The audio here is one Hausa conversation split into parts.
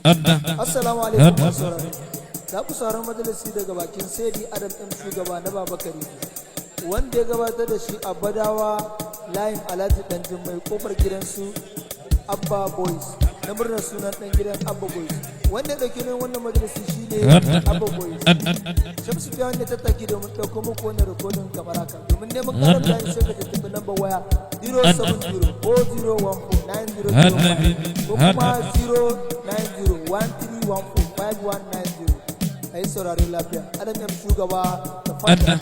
Assalamu alaikum masauraro. Za ku sauran majalisi daga bakin Saidi Adam ɗin shugaba na Babakari wanda ya gabatar da shi a Badawa layin Alhaji Danjin mai kofar gidansu Abba Boys na murnar sunan ɗan gidan Abba Boys wanda ya ɗauki nan wannan majalisi shi ne Abba Boys. Shamsu fiya wanda ta taki domin ɗauko muku wannan rikodin kamar haka domin neman ƙarar layin sai ka tattaɓa lambar waya 070-40-90-90 ko kuma 090-1314-5190. A yi sauraron lafiya Adam M shugaba da fata.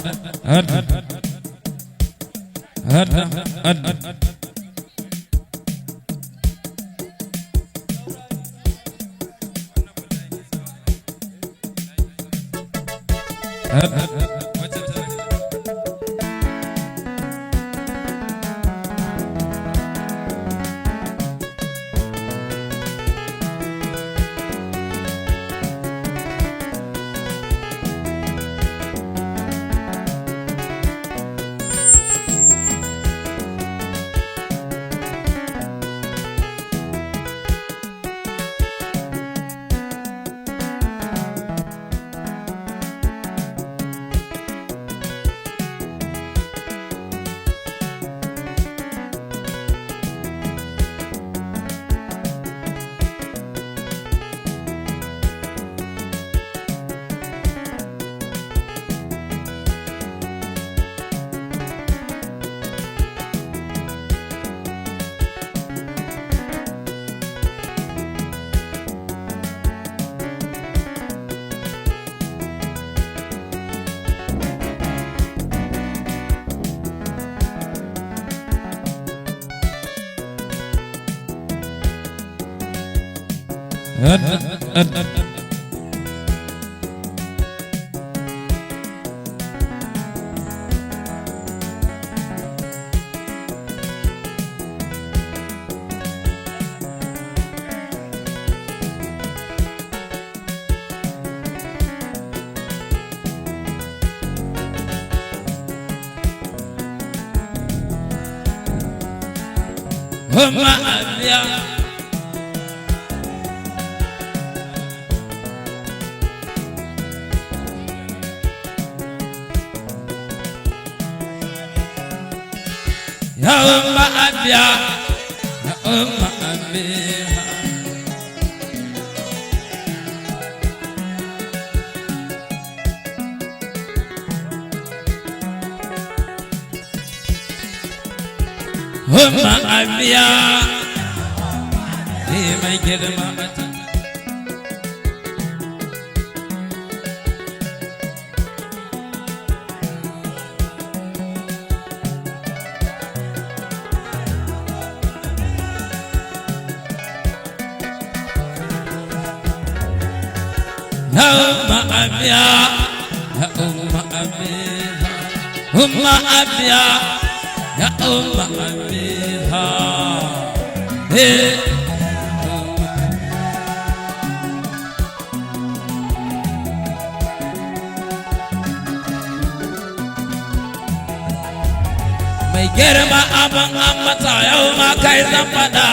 Mai girma abin an mata yau ma kai zan faɗa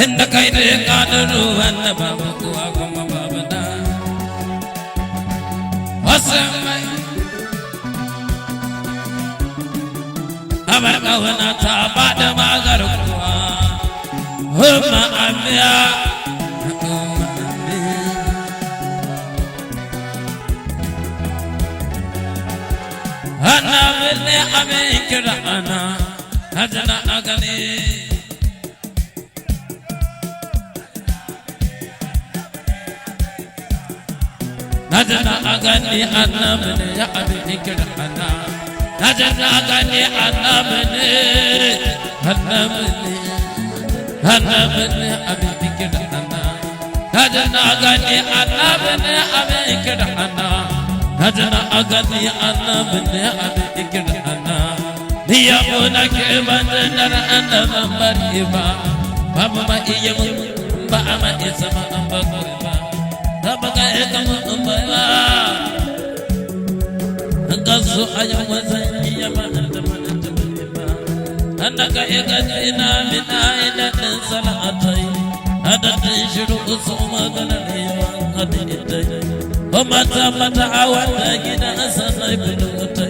inda kai ne ƙaduru wanda babu kuwa kuma babu da wasu mai abar ƙauna ta ba da magar kuwa umma amiya أنا باللي أميك رأنا هجنا أغني هجنا أغني أنا باللي أميك رأنا هجنا أغني أنا باللي أميك رأنا هجنا أغني أنا باللي أميك رأنا هجنا أغني أنا باللي أميك رأنا ليقولك بدر أنا مريبا بابا ما يجمع بابا ما يسمع بقربا بابا يكمل بابا قصو أيام وزني ما أنت ما أنت مريبا أنك إغتنا من عائلة صلاتي هذا تنشر أصوما قلني وانقضيتي وما تمت عوات جنا سنيب نوتي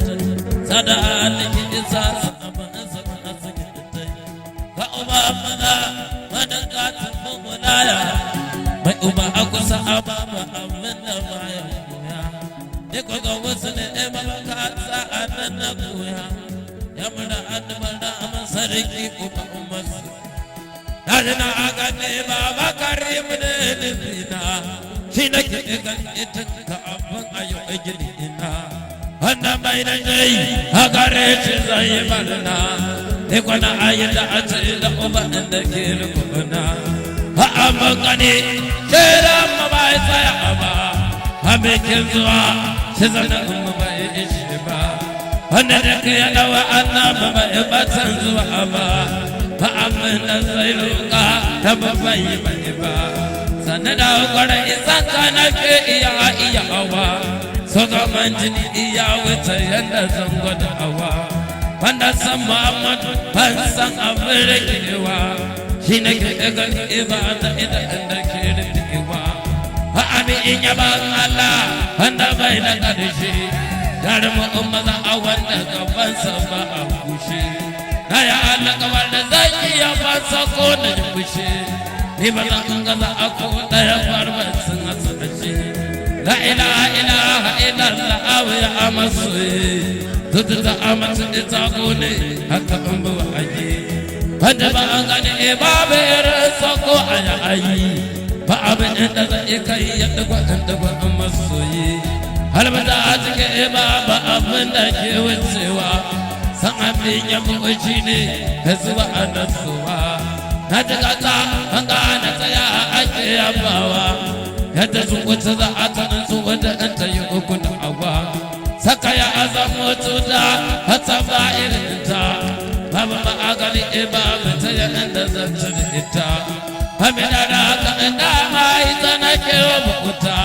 سدعا لك إساس أما سكتي وأمامنا ونقات ممنايا ما أما أقصى أمام أمنا ما يمنع نكوك وصل إمام كاتسا أنا نقويا يمنا أدمنا أما سرقي أما Dana agane baba karim ne nina Shinak egan itka abang ayo ejlina Hana bayna jai agare chizai balna Ekona ayda atila oba ndakir kuna Ha amagani chera mabai saya aba Hame kelzwa chizana mabai ishba Hana rakya dawa anna mabai batsanzwa aba فأمن الزيلوك تبفي بيبا سندا وقرأ إساكنا كي إيا هوا سوغا منجني إيا وتيند زنغد هوا فانا سمامد فانسان أفريك إيوا شينك إغل إبادة إذا عندك إيوا فأمي إنيا بان الله فانا بين قدشي دارم أمدا أوانا كفانسا فأفوشي Naya Allah kawalda zaki ya fasa ko na jibushe Ni ba zan gaza ako daya farban sun asalace La ilaha ilaha illallah awa ya amasoye Tututa amatu ita gone haka an bawa aji Wanda ba an gani e ba bayar sako aya ayi Ba abin inda za ika yi ya dagwa an masoye Halbata a cikin e ba abin da ke wucewa Sangami nyamuji ne kazuwa anasuwa Natakata hangana saya ake yabawa Yadda zunguta za atanzu wada anta yukuna awa Sakaya azamu tuda hata irinta Baba maagali eba metaya enda zantuni ita Hamidana haka enda maizana kero bukuta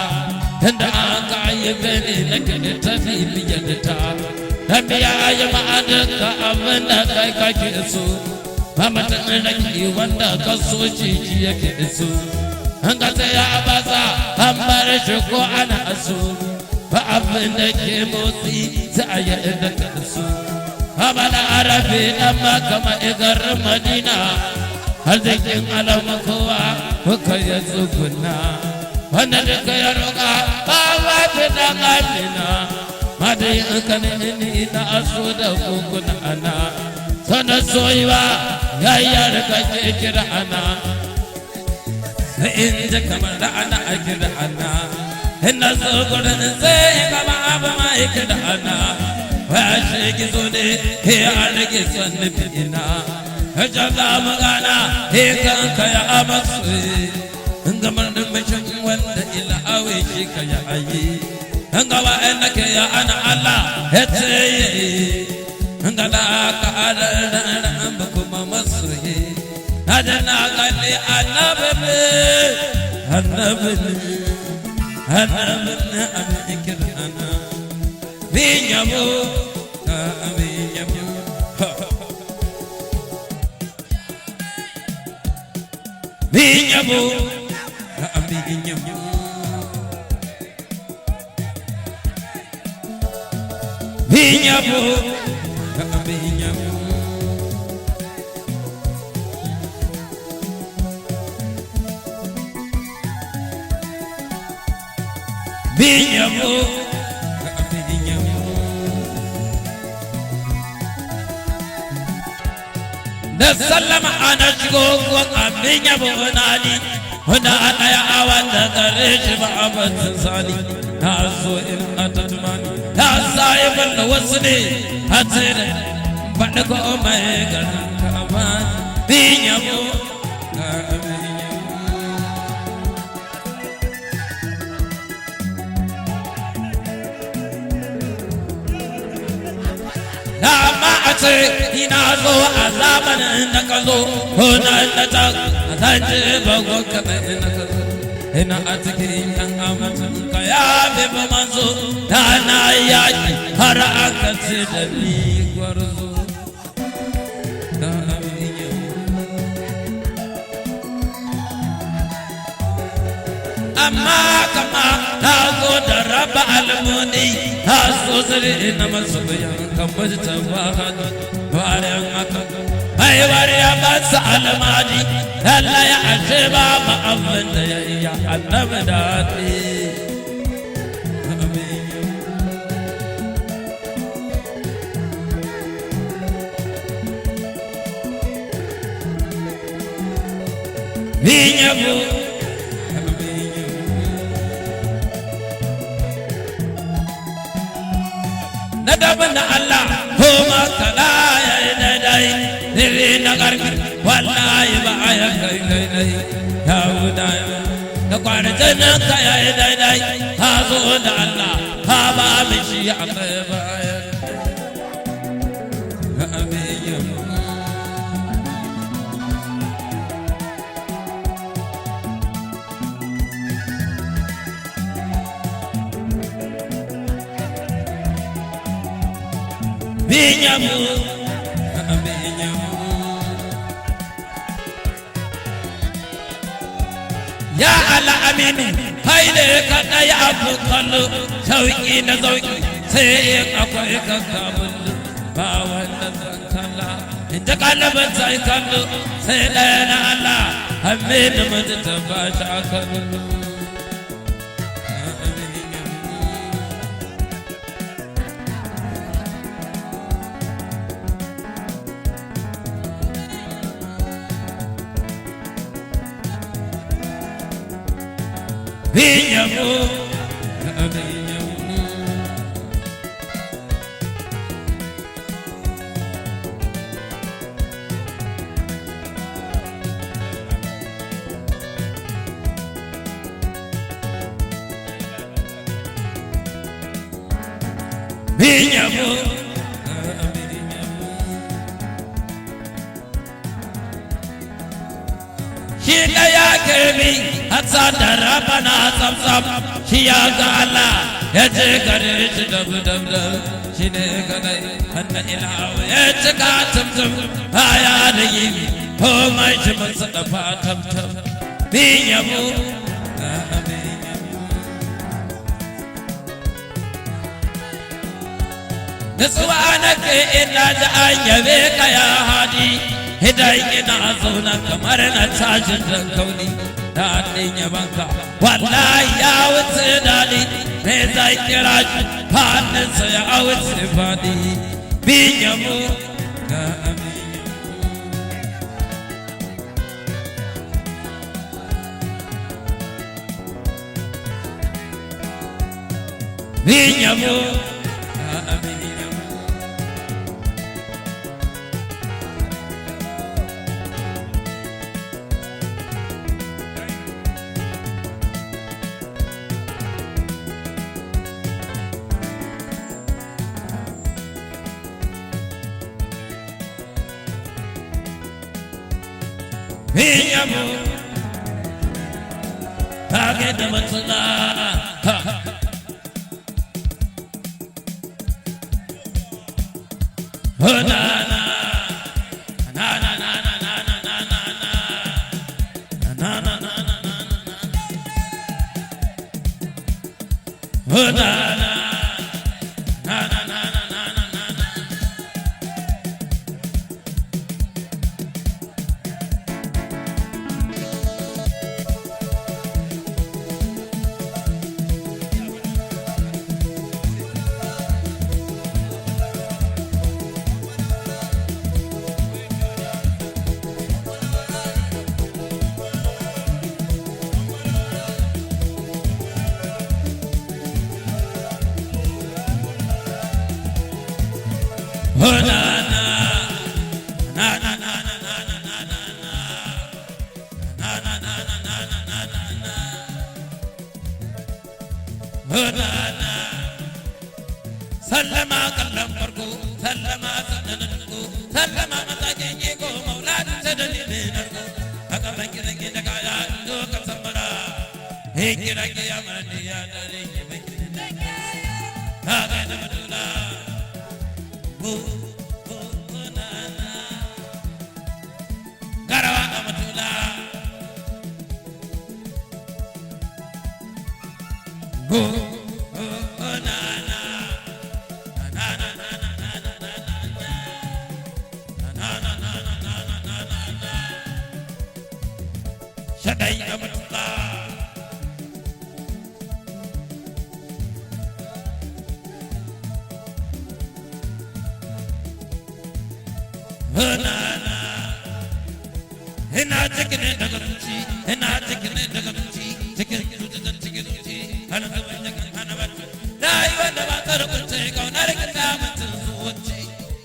Enda anga ayebeni nake itafi biyadita Nabiya ya ma'adaka abin da kai kake so Mamatan raki wanda ka so ciki yake so An ka tsaya a basa an bar shi ko ana so Ba abin da ke motsi za a yi inda ka so Hamana arabe dan makama igar Madina Arzikin alamu kowa kuka ya tsuguna Wanda duka ya roƙa ba wata dan amina Madai kan ini na aso da kukuna ana Sana soyiwa yayar kake kira ana Inda kamar da ana a kira ana Inda so gudun sai kama abu ma kira ana Waya shi gizo ne he an gizon nufi ina Hajjala magana he kan kaya amasu Gamar da macin wanda ila awe shi kaya ayi Ngawa enake ya ana Allah heteye ngala ka ala mbukuma masri nadana gali anabe amikirana binyamu Binyabu, binyabu, binyabu, binyabu. Da sallama ana shigo gwan binyabu nali, wanda ana ya awan da gare shi ba abatin sali. Na zo in atatumani. Ya sahibin da wasu ne a tsere faɗi ko mai ganin kama bin yabo ga abin yabo. Da ma a ce ina zo a zamanin da ka zo ko na da ta a zance bagon kaɗai na ka zo. Ina a cikin yan amatan ka ya bi ba manzo da na yaki har aka ce da ni gwarzo da amma kama na zo da raba almuni na so zuri na masoyan kamar ta bahani bayan haka haiwar ya basa almadi Allah ya ashe ba ma abin da ya yi ya annabi daɗi Vinyabu na daban da Allah ko makala ya yi daidai dare na ƙarfi wallahi ba a ya kai ya wuda da kwanacin nan ka ya yi daidai ka zo da Allah ka ba mi shi a kai bayan Vinyamu ya ala amini haile ka daya abu kallo sauki na sauki sai akwai kakkabun ba wannan zankala inda kalabin sai kallo sai daya na Allah hamid mutu ta ba shi kallo Vinyamu Vinyamu shi ɗaya kirmi hatsa da rabana tsam shi ya ga Allah ya ce gare shi dab shi ne ganai hannun ilawa ya cika tumtum baya da yi komai shi masu dafa tamtam bin yabo nutsuwa nake ina da an yabe ka ya hadi idan ina zauna kamar na tashin da kauni daɗin yabanka wallahi ya wuce daɗi me zai kira shi hannunsa ya wuce faɗi bin yabo ga bin yabo Vinyamu kage da matsala na sallama kallon farko sallama sannan ko sallama matakin iko maulana ta dalilin narko haka ban kiran ki da kaya do ka sambara he kira ki amani ya dare ki ban ha ga da madula bu na garawa da madula nana ina cikin daga zuci ina cikin daga zuci cikin zuci hana zuwa daga hana batu rayuwa da ba ta rukunce kaunar ka ta mutum zuwanci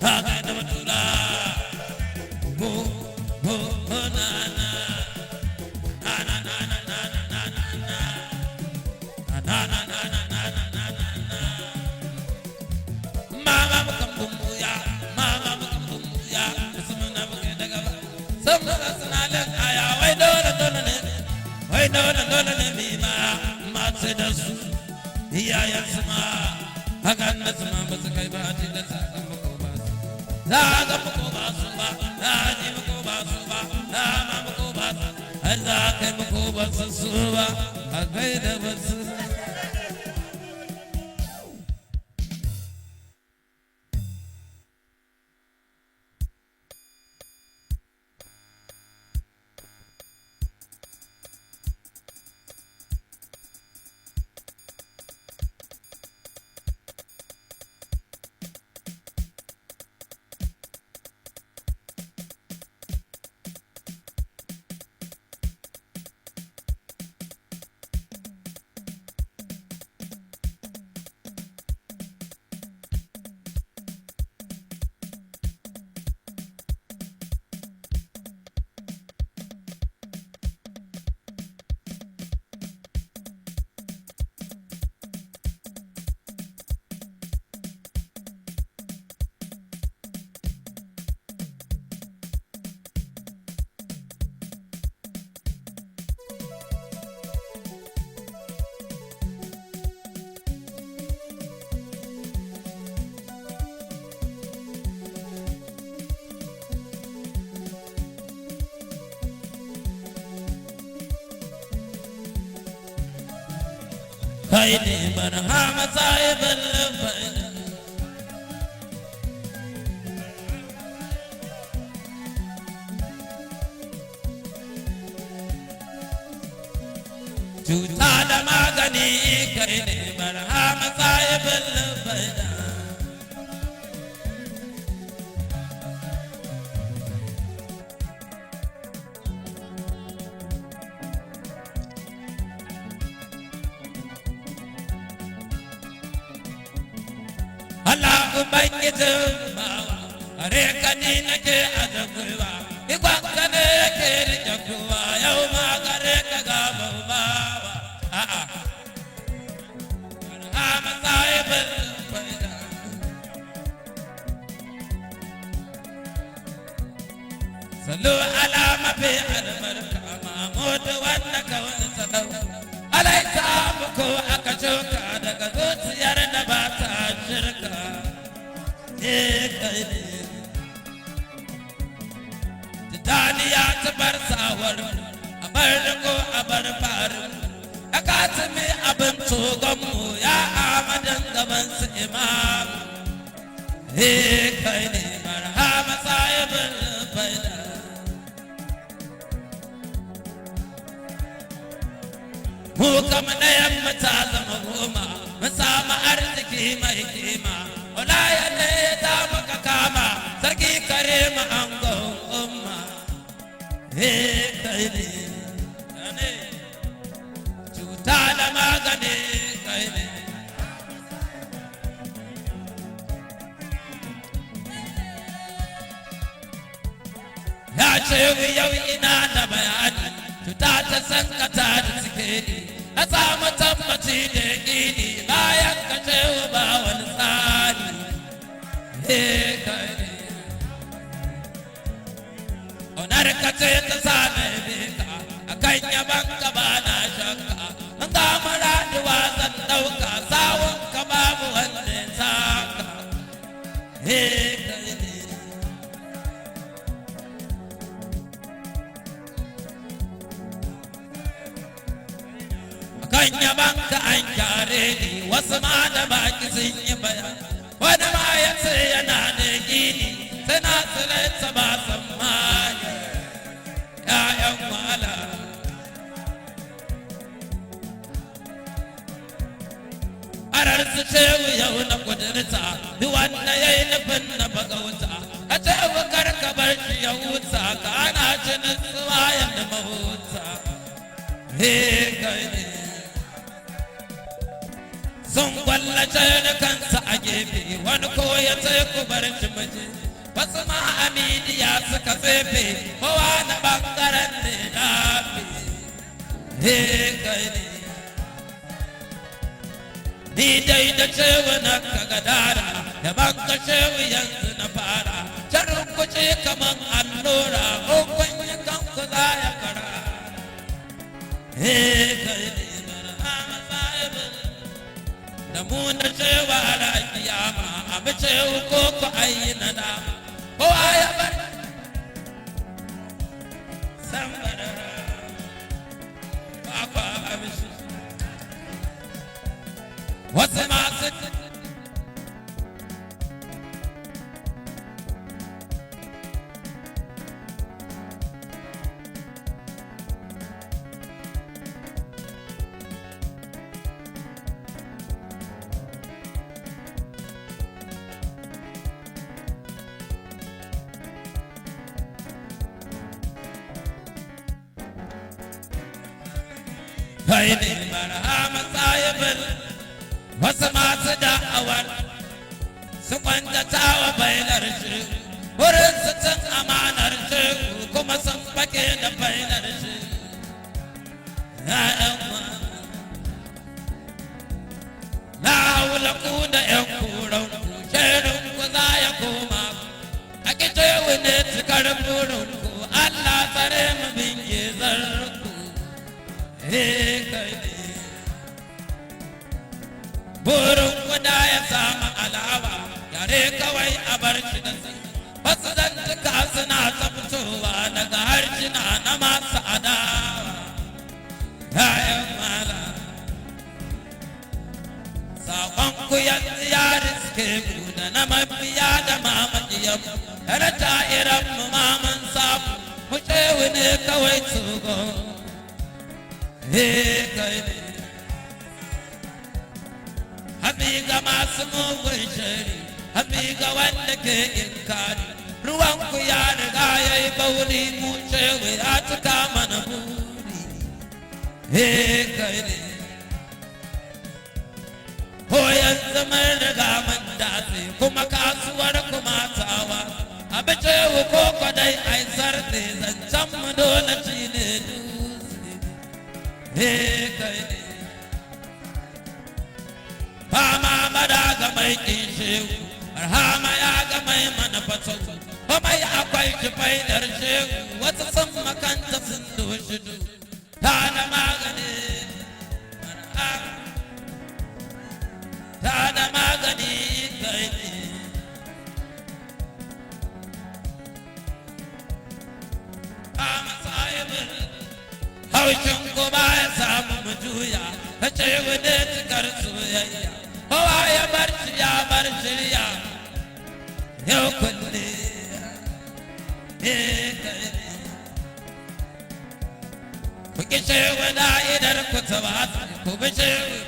haka da batula bo nana mama bukan bumbuya semana bukan daga semana senalan aya wai dole ne mima mace da su iyayen su ma hakan da su ma ba su kai ba da sa kan mako ba za ga mako ba su ba na ji mako ba su ba na ma mako ba su har za kai mako ba su ba a kai da ba su Kaini barhama sahibul faida cuta da magani kaini barhama sahibul faida Ubangijin bawa, are ka ni nake a dagowa, ikon ka ne yake rike kowa, yau ma gare ka gaba bawa. A'a, barhama sahibul faida. Sallu ala mafi albarka, Mahmudu wanda ka wani salau. Alaita muku aka shuka daga zuciyar da ba ta shirka. Titaniya ta bar sawar a bar riko a bar faru a katimi abin togonmu ya amadan gaban su imam kai ne barhama sahibul faida mu kama na yamma ta zama goma mu samu arziki mai kima Olaya ne ta maka kama sarki kare ma angon umma kai ne cuta da magani kai ne ya ce yau ina da bayani cuta ta sankata da sikeli na samu tabbaci da gini bayan ka ce ba wani tsari onar ka ce ta same beka a kan yaban ka ba na shakka an ga muraduwa zan dauka sawun ka babu wanda ya saka kan yaban ka an kyare ni wasu ma da baki sun yi bayan wani ma ya ce yana da gini sai na tsiraita ba tsammani ‘ya'yan wala arar su ce yau na kudurta duk wanda ya yi nufin na baga wuta a ce bukar ka bar shi ya huta ka ana cinin tsuwa yadda mahuta kai ne sun kwallace da kansa a gefe wani ko ya ce ku bar shi maje wasu ma amidiya suka tsefe kowa na bangaren ne lafi kai ne ni dai da cewa na kaga dara da banka shewu yanzu na fara jarin kuce kaman allura ko kwanye kan ku za ya kara kai ne marhama sahibin da mu na cewa da kiyama abu cewu ko ku ayi na dama kowa ya bar san barara ba kwa abishi wasu masu kai ne marhama sahibin wasu masu da'awar su kwantata wa bainar shi wurin su cin amanar shi kuma sun fake da bainar shi ya'yan na haula ku da yan kuran ku shirin ku za ya koma a kicewu ne cikar burin ku Allah tsare mu bin gizar ku kai ne burin kuda ya samu alawa yare kawai a bar shi da sai wasu zantuka suna ta fitowa daga harshina na masu adawa yayan mala saƙon ku yanzu ya riske ku da na mafiya da mamakiyan yana ta'iran mu maman samu mu shewu ne kawai tsogo kai ne Habiga masu mugun shari, habiga wanda ke inkari, ruwan ku ya riga ya yi bauri mu shewe ya cika mana buri. Kai ne, ko yanzu mun riga mun datse kuma kasuwar kuma tawa, abi shewu ko kwadai ai sarde zancen mu dole shi ne dutse. Kai ne. Fama mada ga mai kishewu, arhama ya ga mai manufatau, kuma ya akwai shi faidar shehu, wasu sun makanta sun doshi du, ta da magani, ta da magani kai ne. Fama sahibin, haushin kuma ya samu mu juya, ta ce wani cikar soyayya. Kowa ya bar shirya yau kulle kai ne ku ki shewa da idar ku ta ku bi shewa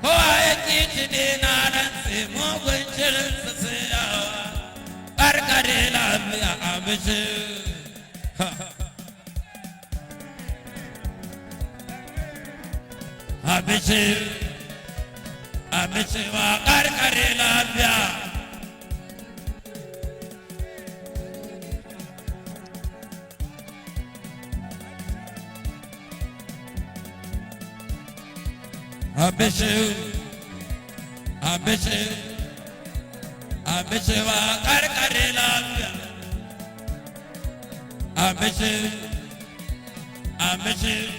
kowa ya ki shi ne na rantse mugun shirin su sayawa karkare lafiya a bi shewa a bi shewa Abishewa karkare lafiya Abishewa karkare lafiya Abishewa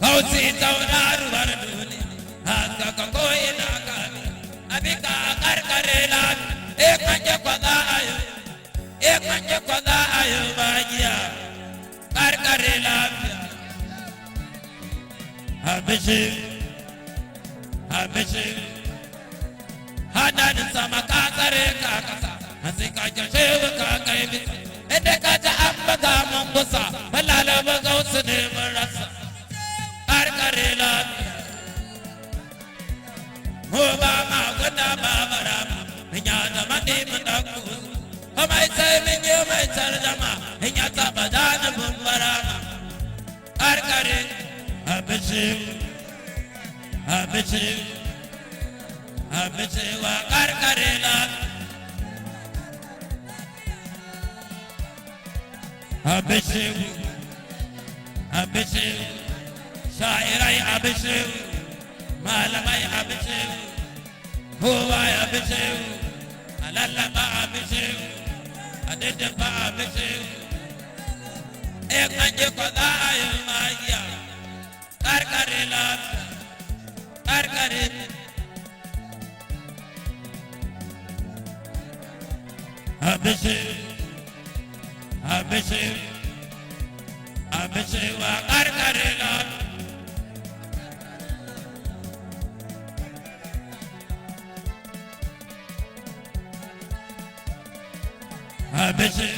Kausi tauraruwar duniya haka ka koyi na kami abika karkare lafiya kanje kwaza ayo magiya karkare lafiya Abishi hadanin sama ka tsare ka kasa hasi ka kyashe ka kai bisa inda ka ta an baga mun gusa balala ba gausu ne mun rasa karkare lafiya mai sai min yi mai tarjama in ya taba dani bumbara karkare abici abici abici wa karkare na abici abici shairai abici malamai abici kowa abici alallaba abici adidaba abici in an ji kwa za a yi magiya karkare lafiya karkare abici abici abici wa karkare lafiya abici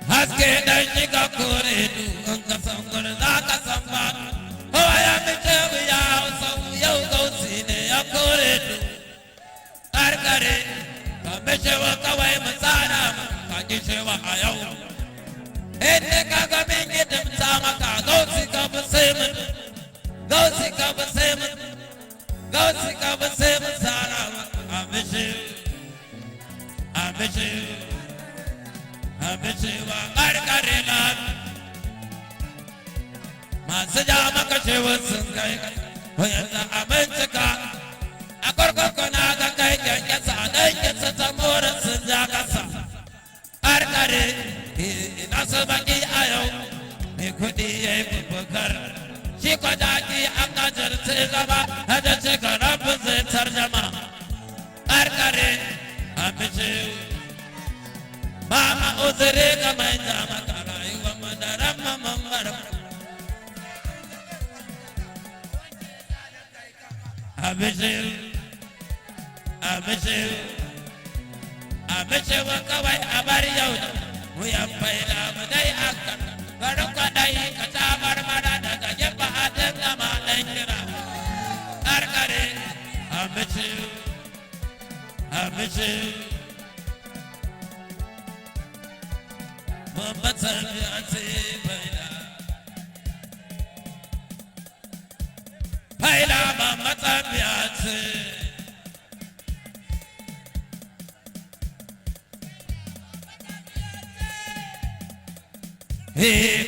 haske dan shiga kore dukan kasan gudu za ka san ba kowa ya fice ya hausa yau gausi ne ya kore du karkare ka bice wa kawai masana ka kishe wa a yau inda ka ga min hidimta maka gausi ka bi sai mun gausi ka bi sai mun gausi ka bi sai mun sana abici abici abici wa karkare na masu ja maka cewa sun kai ko yanzu abinci ka a kurkuku na ga kai kyankyasa don kisa ta morin sun ja kasa karkare ina su baki a yau mai kudi ya yi bubukar shi kwadaki an gajarci gaba hada cika rabin zai tarjama karkare abici mama uzure ga mai jama ka rayuwa madaran mamman mara abici abici abici wa kawai a bar yau da mu ya faida mu dai aka bari kwadai ka ta marmara daga gefa a dangama dan kira karkare abici abici mambatan ya ce faida faida mambatan ya ce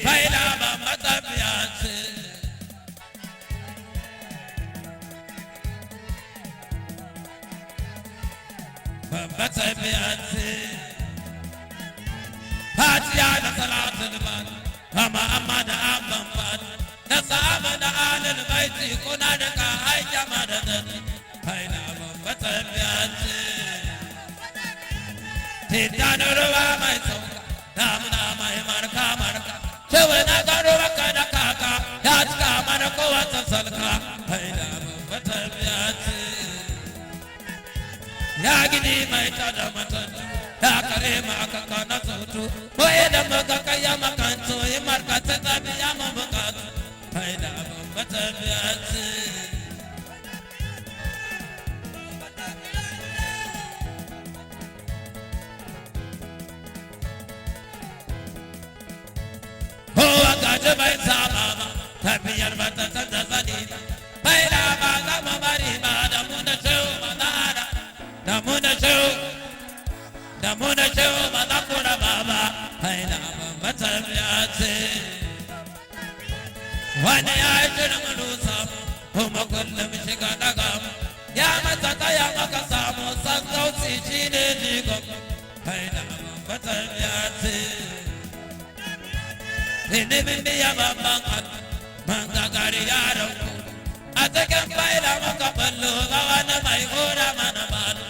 faida mambatan ya ce mambatan ya ce Fatiya da salatul fat kama amma da abban fat da sahaba da alil baiti kuna da ka haija madadin haina bambatan biyace tidana ruwa mai sauka damuna mai marka marka cewa na garo maka da kaka ya cika mana kowace salka haina bambatan biyace ya gidi mai tada matan ya kare maka kana sautu boye da maka kaya makanto yi marka ta tabi ya mabukatu haida bambatan biyace kowa gaji bai saba ba tafiyar bata ta da zani bai da ba zama bari ba da mu da shehu ba zara da mu da shehu da mu da shehu ba za ku raba ba haina bambatan biyace wani ya yi shirin rusa kuma kullum shiga daga ya mata kaya maka samu san kausi shi ne jigon haina bambatan biyace ilimin biya babban hannu man gagari yaron ku a cikin faida maka ballo ga wani mai hura mana balo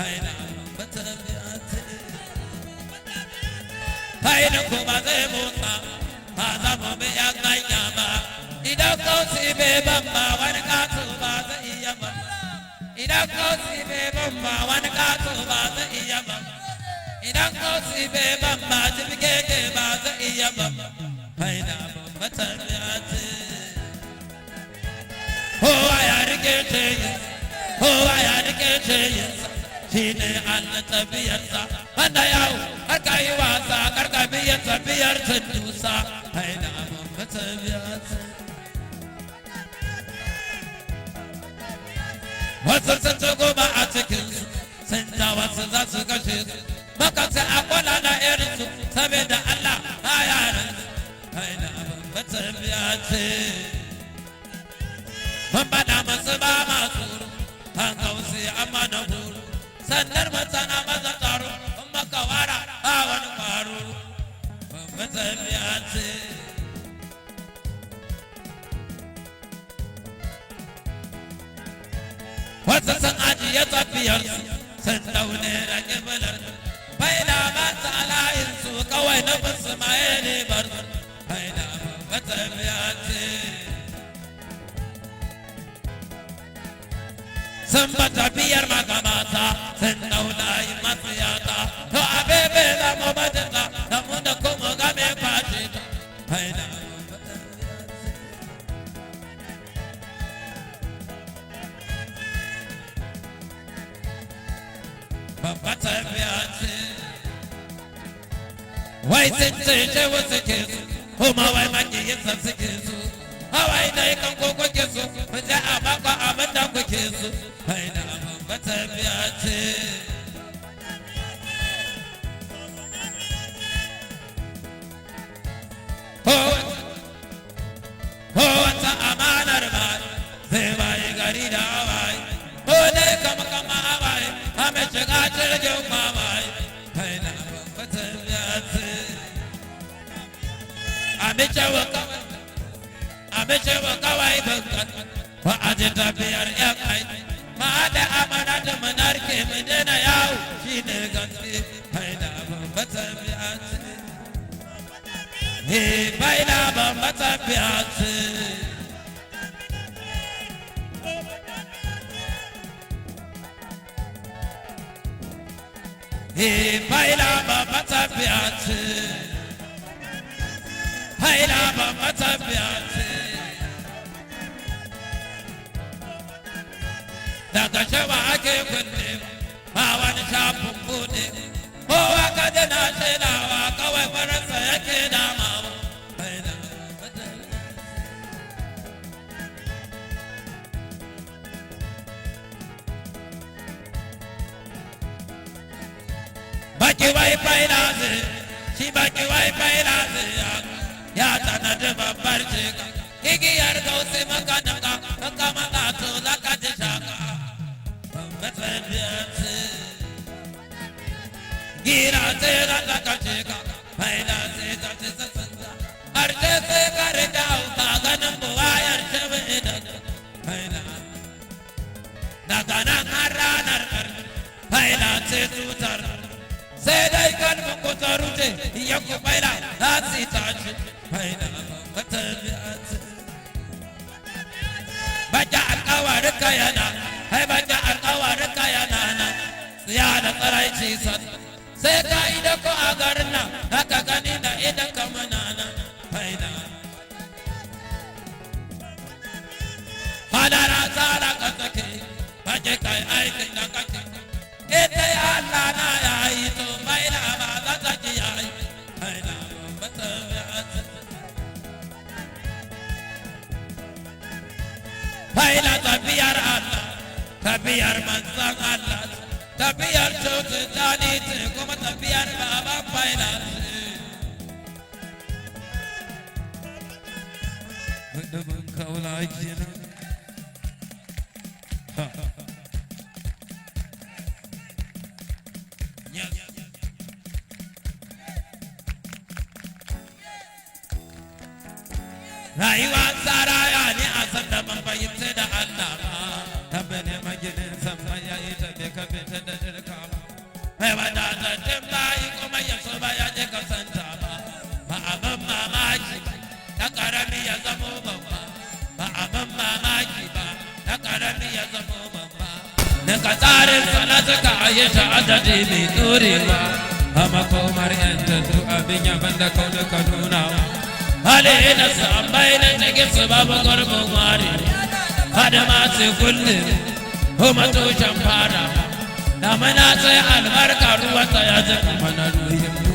haina bambatan biyace haina kuma zai motsa ba zama mai yan ganya ba idan kausi bai bamba wani kato ba zai iya ba idan kausi bai bamba wani kato ba zai iya ba idan kausi bai bamba jibgege ba zai iya ba haina bambatan biyace kowa ya rike ce kowa ya rike ce shi ne Allah tafiyarsa wanda yau har ka yi wasa karka biya tafiyar tundusa haina babba tafiya wasu sun ci goma a cikinsu sun ja wasu za su kashe su maka sai a kula da irinsu saboda Allah a yaran haina babba tafiya ce mun bada masu ba masu an kausi amma na huru sandar masana maza taro in maka wara a wani faru babba tafiya ce wasu sun ajiye tafiyarsu sun daune da kibilar bai da ba ta layinsu kawai na basu maye ne bar bai da babba tafiya ce sun ba tafiyar makamata sun dauna yi matsiyata to a bebe za mu bajinta da mu da kuma game fashe ta bai da babba tafiya ce wai sun ce ce wasu ke su kuma wai makiyinsa suke su hawai dai kan koko ke su ku je a baka abin da kuke su bai da babba tafiya ce wata amanar ba zai bayi gari da hawaii ko dai kama kama hawaii ame shiga jirgin mamaye kai na babba tafiya ce ame cewa kawai bankan wa aje tafiyar yan kai ma da amana da manarke mu daina yawo shine gaske kai na babba tafiya ce kai na babba tafiya ce baila babba tafiya ce baila babba tafiya ce daga shawa ake kunne ba wani shafin bude kowa ka dana shaidawa kawai faransa yake damawa baila babba tafiya baki wai faila ze shi baki wai faila ze ya tana da babbar shiga igiyar gausi maka daga maka maka to zaka ji shaka babba tafiya ce gira ce da zaka shiga faila ce ta ce sassanza harshe sai ka rida ka ganin buwayar shabi idan faila daga nan har ranar ƙarfi faila ce tutar sai dai kalmar ku ta rute ya ku baila za su yi tashi baila babba tafiya ce baka alƙawarin ka yana hai baka alƙawarin ka yana nan siya da tsaraici san sai ka yi da ko a garin nan haka gani da idan ka mana nan baila hadara tsara ka take bake kai aikin da kake ita ya Allah na ya yi to baila ba za ta ki ya yi baila babba tafiya ce baila tafiyar Allah tafiyar manzan Allah tafiyar cutar jani ce kuma tafiyar baban baila ce mutumin kaula kenan rayuwa tsaraya ne a san da ban fahimta da Allah ba tabbe ne maginin san ya yi tabe ka fita da dirka ba mai wada da timlayi kuma ya so ba ya je ka santa ba ba abin mamaki ta karami ya zamo babba ba abin mamaki ba ta karami ya zamo babba daga tsarin salatu ka yi ta adadi mai dorewa a makomar yantattu abin yaban da kauna ka nuna hali ina su ambai na cikin su babu gurbin wari hada masu kullum kuma tushen fara damana sai albarka ruwa ta ya jika mana ruhin mu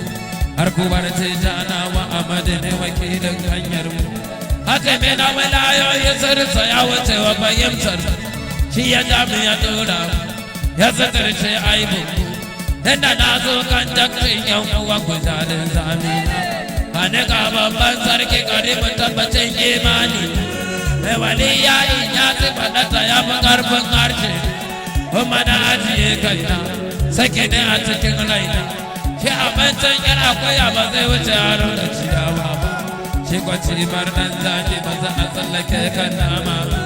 har kubar ce jana wa amadu ne wakilin hanyar mu haka me na wilayoyi sirsa ya wuce wa fahimtar shi ya dami ya dora ya zatarce aibin inda na zo kan jakcin yan uwa kujalin zamina ba ni ga babban sarki karibu tabbacin imani mai wani yayin ya ci faɗata ya fi ƙarfin harshe kuma na ajiye kaina sake ne a cikin raina shi abincin yan akwai ba zai wuce yaro da ciyawa ba shi kwaci bar nan zaki ba za a tsallake kan nama ba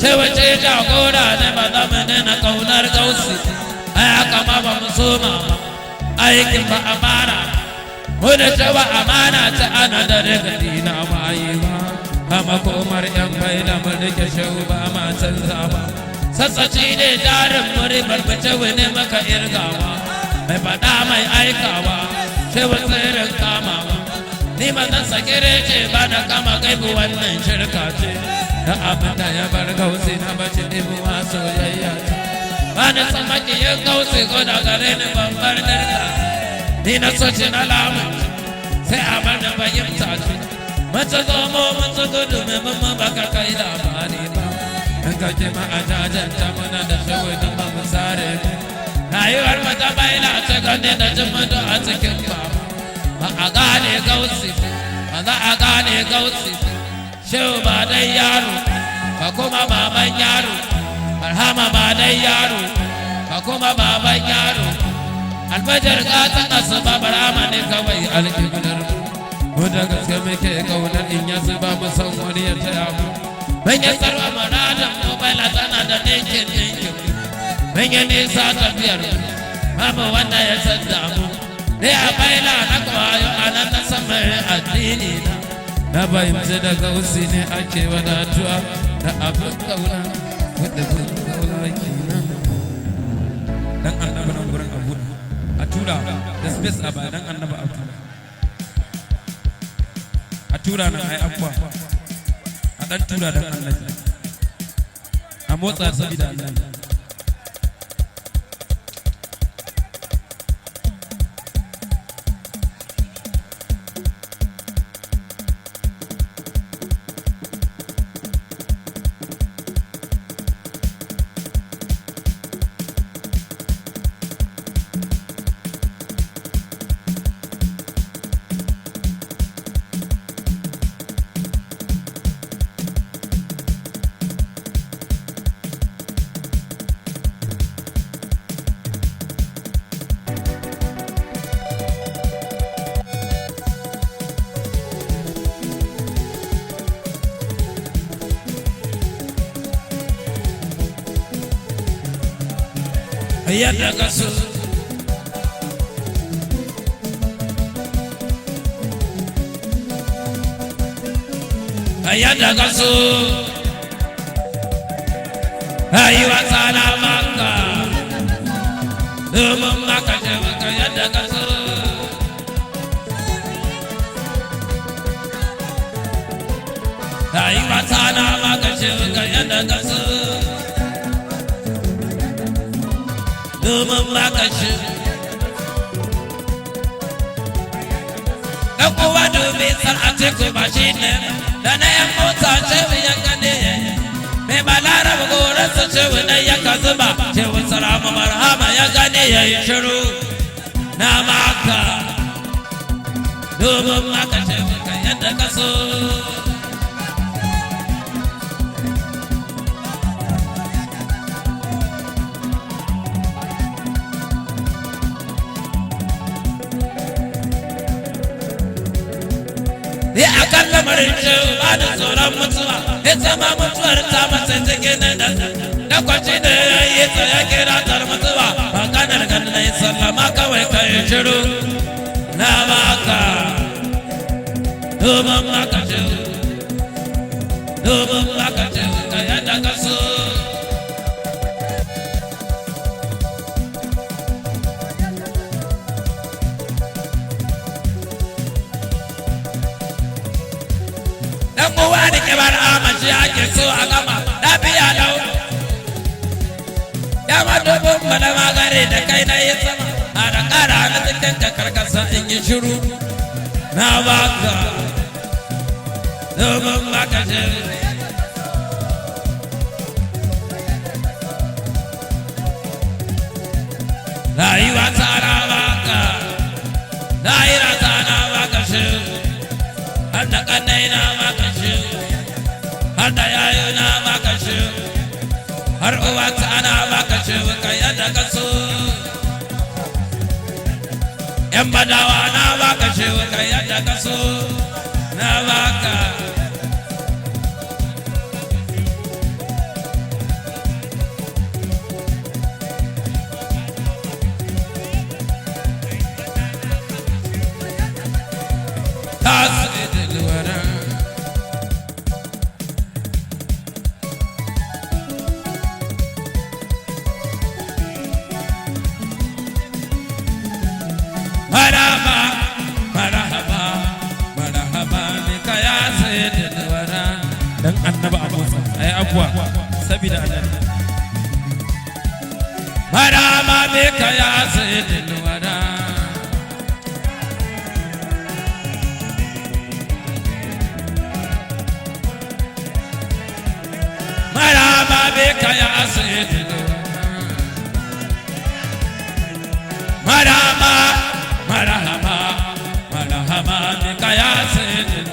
shi wuce jagora ne ba za mu nuna ƙaunar gausi a haka ma ba mu soma ba aikin ba amana mu da cewa amana ta ana da rigadi na waye ba kama komar yan bai da mu rike shehu ba ma canza ba sassaci ne jarin muri barbace wani maka irgawa mai faɗa mai aikawa shehu tsirin kamawa ni ma zan sakire ce ba da kama gaibu wannan shirka ce da abin da ya bar gausi na bace ɗibuwa soyayya ce ba ni san makiyin gausi ko da gare ni babbar dirka ni na soci na lamun sai a bar da fahimta ce mace zomo mace gudu mai mamma baka kai labari ba in ka kima a jajanta mana da shawai ba mu sare mu rayuwar mata baila ce gane da jin mutu a cikin ba ba a gane gausi ba za a gane gausi shehu ba dai yaro ba kuma baban yaro barhama ba dai yaro ba kuma baban yaro alfajar gatan asuba barhama ne kawai alƙiblar mu da gaske muke kaunar in ya zuba mu san wani ya taya mu ban ya tsarwa muradan mu bala tana da ɗinkin ban ya nisa tafiyar mu babu wanda ya san damu ne a baila na kwayo a nan na sama addini na fahimci da gausi ne ake wadatuwa da abin kauna wadda bin kauna kenan dan annabi nan gurin abu a tura da space a bayan annabi a tura a tura nan ai akwa a dan tura dan annabi a motsa sabida annabi yadda ka so yadda ka so rayuwa tsana maka domin maka ce maka yadda ka so rayuwa tsana maka ce maka yadda ka so domin baka shi ɗan uwa domin sar'ace ku ba shi ne da na yan mota ce ya gane mai balaraba goransa ce wani ya ka zuba ce wasu rama marhama ya gane ya yi shiru na maka domin maka ce maka yadda ka so ya akan lamarin shehu ba da tsoron mutuwa ya zama mutuwar ta mace cikin da kwanci da ya yi tsaye kira tar mutuwa ba kanar ganin ya sallama kawai ka yi shiru na baka domin maka shehu domin maka shehu ka yadda ka so kowa da kibar amashi ake so a gama lafiya lau ya madubin malama gare da kai na yi sama a da ƙara na cikin ka karkasa in yi shiru na baka domin baka shiru rayuwa tsara baka daira tsara baka shiru har da ƙannai na baka shiru har da yayo na baka shiru har uwa tsara baka shiru ka yadda ka so yan badawa na baka shiru ka yadda ka so na baka dan annabi Abu ai abuwa sabida annabi marama me ka ya sayyidul wara marama me ka ya sayyidul marama marhaba marhaba me ka ya sayyidul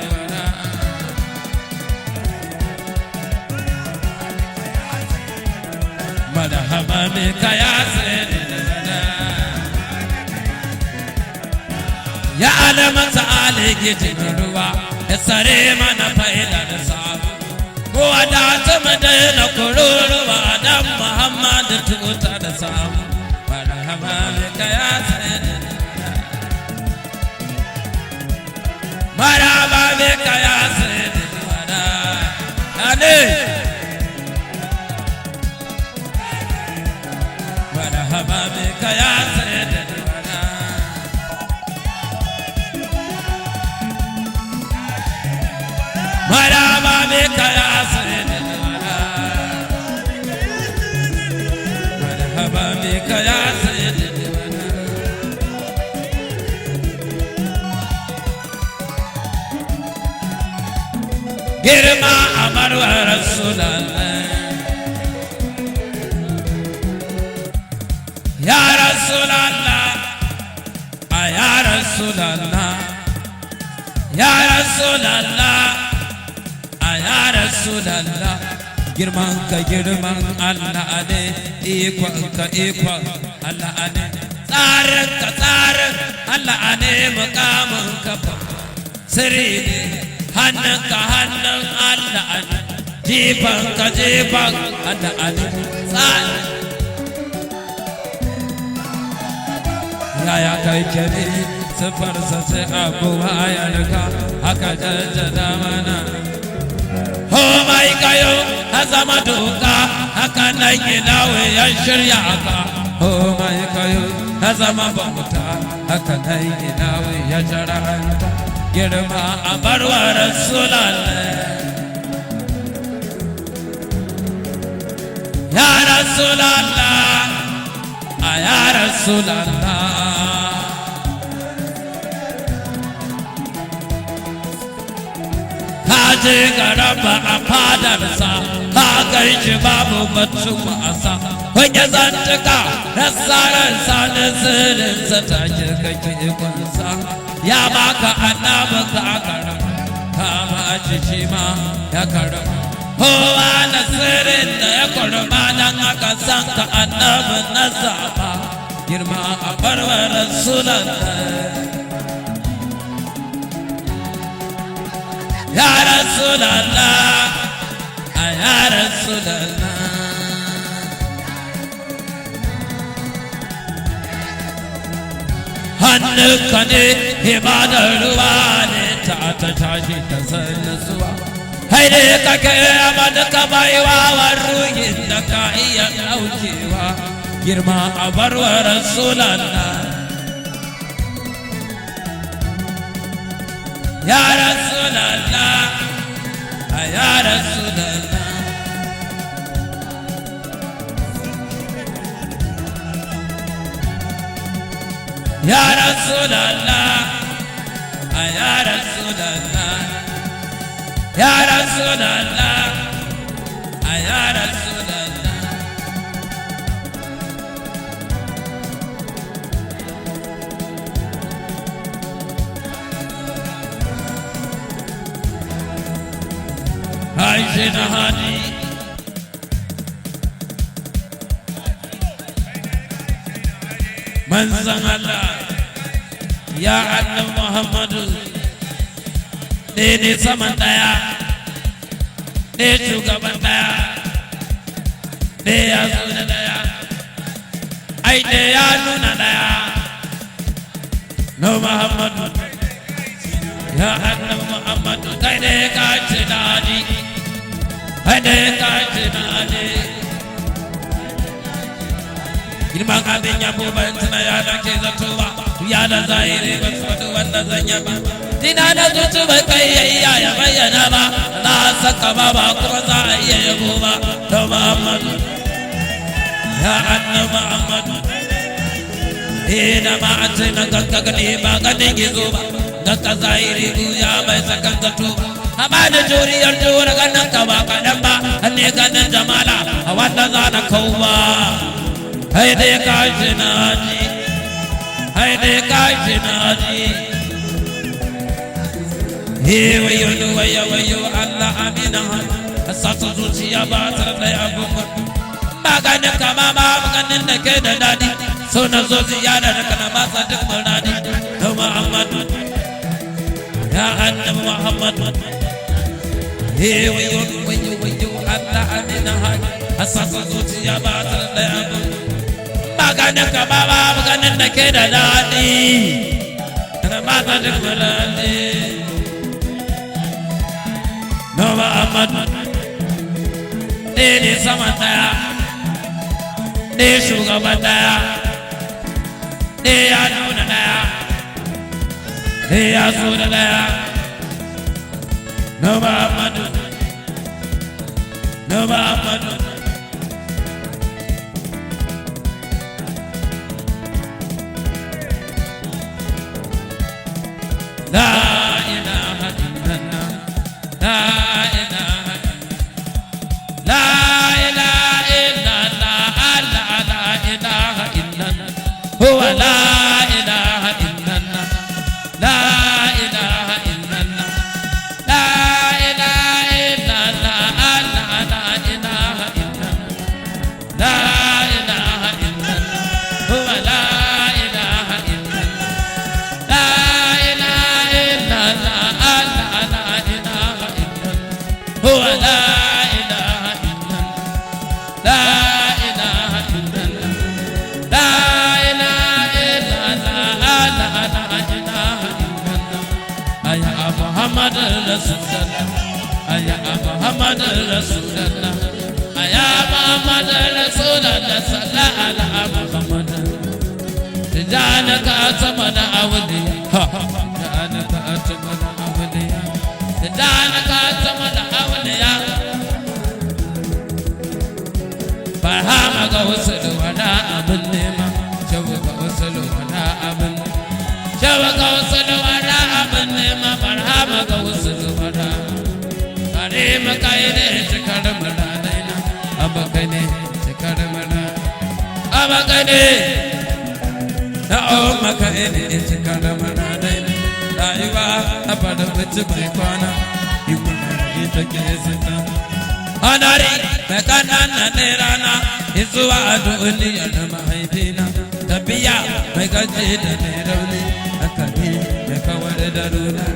marhaba bika ya sayyidina ya alamata aligijin ruwa ya sare mana faida da sabu ko da ta madina kururuwa dan Muhammad tuta da sabu marhaba bika ya sayyidina marhaba bika ya sayyidina ale marhaba bika ya sayyidina marhaba bika ya sayyidina marhaba bika ya sayyidina girma amarwa rasulullah ya rasulallah ya rasulallah ya rasulallah ya rasulallah girman ka girman Allah ne ikon ka ikon Allah ne tsarin ka tsarin Allah ne mukamin ka sirri ne hannun ka hannun Allah ne jifan ka jifan Allah ne tsarin ya kai kere sifarsa sai abuwa ya rika haka jajjada mana ho mai kayo a zama doka haka nan ginawe ya shirya ka ho mai kayo a zama bauta haka nan ginawe ya jara'anta girma a barwa rasulallah ya rasulallah ya rasulallah kaje garaba a fadarsa ka gaishe babu batun wasa wani zantuka nasarar na sirrinsa ta kirkake ikonsa ya baka annabin ka a karam kama a shi ma ya karam kowa na sirrin da ya kurma don aka san ka annabin na zaba girma a barwar rasulallah ya rasulallah ya rasulallah hannunka ne ibadar ruwa ne ta tashi ta sannasuwa hai ne kake amana ka baiwa wa ruhin da ka iya daukewa girma a barwa rasulallah ya rasulallah ya rasulallah Rasulallah, ya Rasulallah, ya Rasulallah, ya Rasulallah. Aishina Hadi, manzan Allah, ya Allah Muhammadu, ne saman daya, ne shugaban daya, ne ya zo da daya, ai ne ya nuna daya, no Muhammadu, ya Allah Muhammadu, kai ne ka ce da Hadi, kai ne ka ce da Hadi. Girman abin yabo ban tuna ya da ke zatowa, ya da zahiri ba su wata wanda zan yaba. Dina da zuci bai kai ya ya bayyana ba, na saka ba ba kuma za a iya yabo ba. Da Muhammadu, ya annabi Muhammadu, ina ma a ce na ganka gani ba ganin gizo ba, ganka zahiri ya bai sakan zato ba. Amma da juriyar jura ganin ka ba kaɗan ba, ne ganin jamala a wanda za na kauwa. Haide kashi naji, haide kashi naji. He wayo wayo Allah amina, asatu zuciya ba ta da abubuwan. Ba ganin kama ba ganin da ke da dadi, so na zo ziyara da kana ba sa duk muradi. Da Muhammadu, ya annabi Muhammadu. He wayo Allah amina, asatu zuciya ba ta da abubuwan. Maganin ka ba maganin da ke da daɗi, kana ba ta duk daɗi. No Muhammadu, ne sama daya, ne shugaban daya, ne ya nuna daya, ne ya so da daya. No Muhammadu, no Muhammadu. La ilaha illallah, la ilaha illallah, la ilaha illallah, la ilaha illallah, huwa la ilaha illallah, la ilaha illallah, la ilaha illallah, la ilaha illallah, la ilaha illallah, huwa la ilaha illallah. هو لا إله إلا الله، لا إله إلا الله، لا إله إلا الله، لا إله إلا الله. أيا محمد رسول الله، أيا محمد رسول الله، أيا محمد رسول الله، صلى على محمد. تجعلك أتمنى أولياء، تجعلك أتمنى أولياء، تجعلك أتمنى أولياء. فهمك وصل ولا أبن لما شوك وصل ولا أبن، شوك وصل ولا أبن لما فرهمك وصل ولا كريمك إليه شكر ملالينا أبكني شكر ملالينا أبكني نعمك إليه شكر ملالينا لا يوا أبدا بتبقى Hanari mekana nerana izuwa aduni yana mahaifina tabiya mai gaji da nerauni akali mai kawar da runa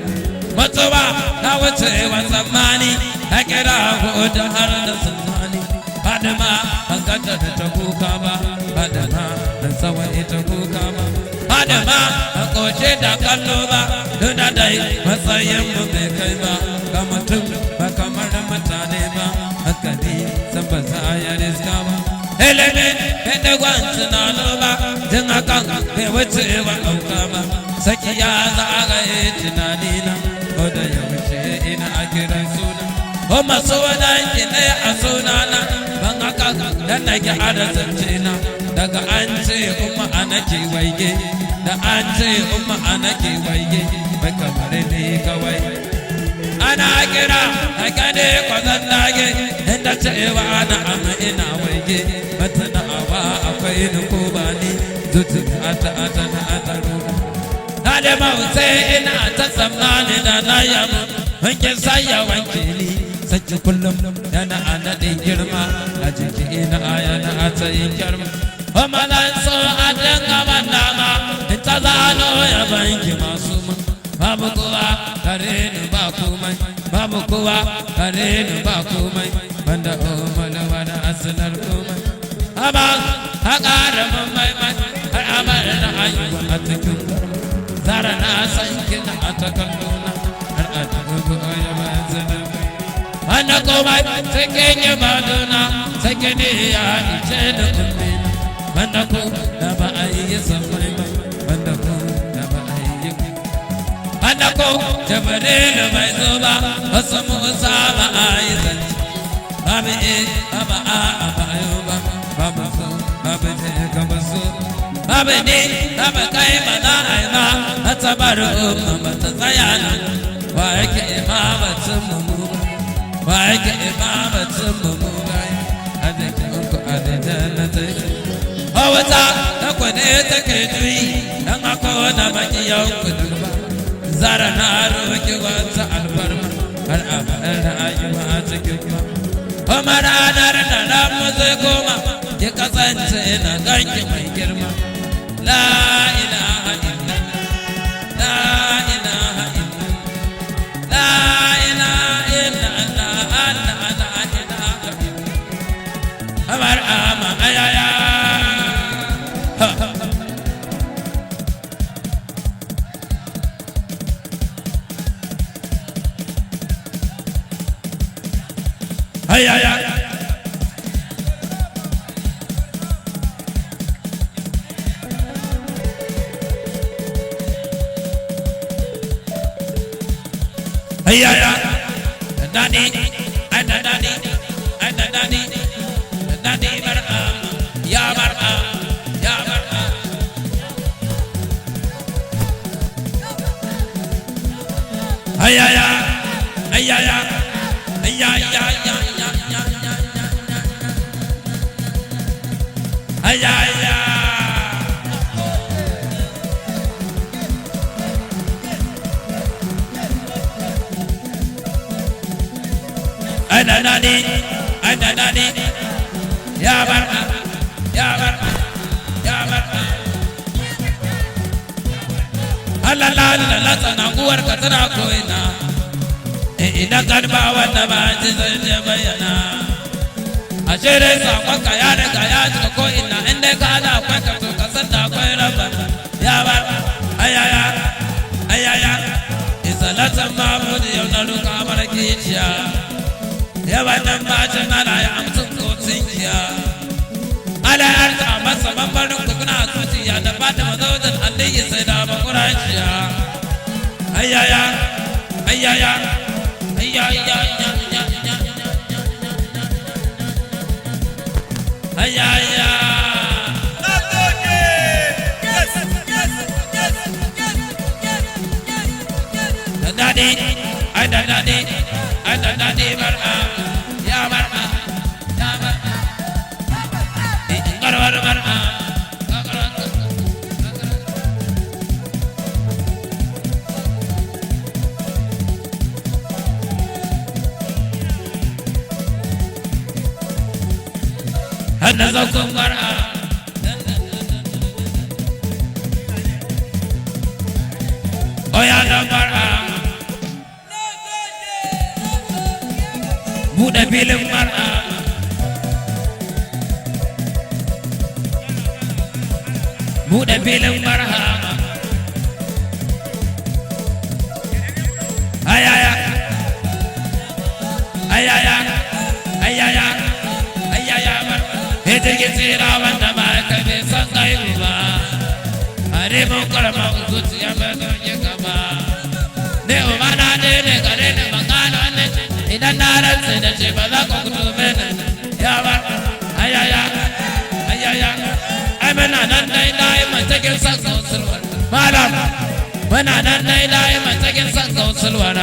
mutuwa na wuce wa zamani na kira hudu har da zamani Fadima ban ganta da ta kuka ba Fadima ban sawa ita kuka ba Fadima ban koce da kallo ba duna dai matsayin mu bai kai ba ga mutum ba kamar mutane ba haka ne san ba za ya riska ba helene bai da gwanci na ba jin hakan bai wuce ba ɗauka ba sakiya za a ga yi tunani na ko da yaushe ina a kiran suna ko masu wadanki ne a sunana ban haka dan na ki ada zance na daga an ce umma anake waige da an ce umma anake waige bai kamar ne kawai ana kira daga ne kwazon dage inda cewa na amma ina waige bata na awa akwai ni ko ba ni zutu ata na ataro na da mawuce ina ta tsammani da na yamu wankin saya wanke ni saki kullum yana anadin girma a jiki ina aya na atayin girma kuma zan so a dinga bandama in ta zano ya banki masu mun babu kowa kare ni ba komai babu kowa kare ni ba komai banda umala wani asilar komai amma a ƙara mun maimai har amar na haihuwa a cikin zara na san kina a takalluna har a cikin goya bayan zanen wanda komai cikin yi baduna cikin ya ice da kumbina wanda ku da ba a yi samai ba wanda ku da ba a yi wanda ku jabarilu bai zo ba wasu musa ba a yi zanci babu ba a bayo ba babu so babu je gaba so babu ne babu kai ba za a yi ba a tabar umma ba ta tsaya nan wa yake imamatin mu wa yake imamatin mu gai a jikin ku a da jannatai wata ta kwane ta kai tuyi dan aka wani makiyan kudin ba zara na roki wata alfarma har a faɗar da ayyuma a cikin ba kuma ranar da ramu zai koma ya kasance na ganki mai girma la ilaha illallah la ilaha illallah la ilaha illallah la ilaha illallah amar ama ayaya ay ay ay ay ay ay dani ada dani mar'a ya mar'a ya mar'a ay ay ay ay ay ay ay ay ay ada nani ya barka ya barka ya barka Allah la la la sana uwar ka tana ko ina idan kan ba wanda ba ji zai bayyana a jere sakonka ya daga ya cika ko ina inda ka da akwai ka to ka san da akwai rabba ya ba ayaya ayaya isalatan mahmud yau na luka barki ciya ya wannan bacin ana ya amsun ko tsinkiya ala arta masa mambarin ku kuna zuciya da fatima zaujin aliyu sai da bakuraciya ayaya ayaya ayaya ay ay dadi mar'a ya mar'a ya mar'a garwar mar'a hana zakon mar'a oya da mar'a buɗe filin mar'a buɗe filin mar'a ayaya ayaya ayaya ayaya jirgin tsira wanda ba ka bai san gaibu ba are mun karama zuciya ba zauke ka ba ne umana ne gare ni magana ne idan na rantsa da ce ba za ka gudu bane ya ba ayaya ayaya ai muna nan dai mai cikin san sausulwar malam muna nan dai mai cikin san sausulwar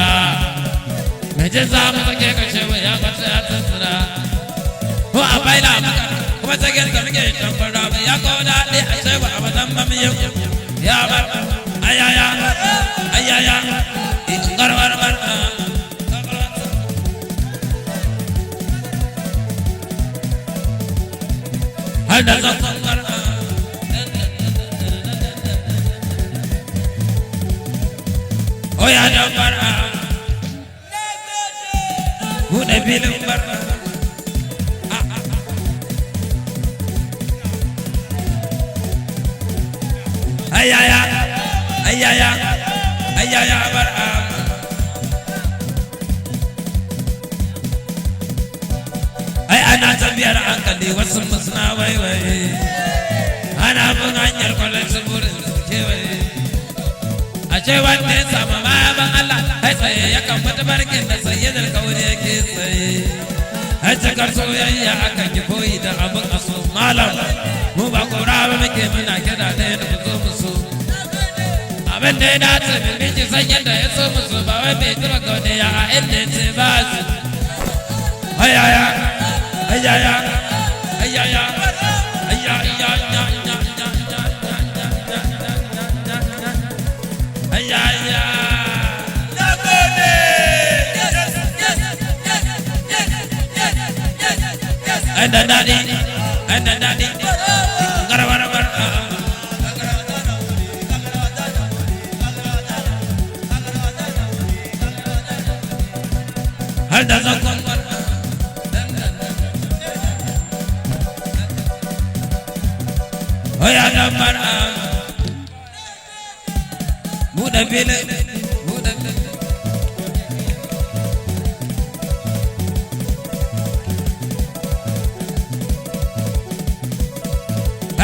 mai jin za mu sake kashe mai ya kwace ya tattara ko a baila kuma cikin da muke tambara mai ya kawo daɗi a ce ba a madan ba mu ya bar ayaya ayaya garwar bar har da zafin bar oya da bar buɗe filin bar ayaya ayaya ayaya bar ai ana tafiyar hankali wasu musna waiwaye ana bin hanyar kwallon burin su kewaye a ce wanda ya samu bayan Allah ai tsaye ya kan fita barkin da sayyidar kauri yake tsaye ai cikar soyayya akan ki koyi da abin aso malam mu ba kora ba muke muna kira da yadda ku zo musu abin da ya dace mu miji san yadda ya so musu ba wai bai tura gaudiya a inda ya ce ba su ayaya ayaya ayaya ayaya ayaya anda nadi garawarabar hada zakon oya damar muda bile muda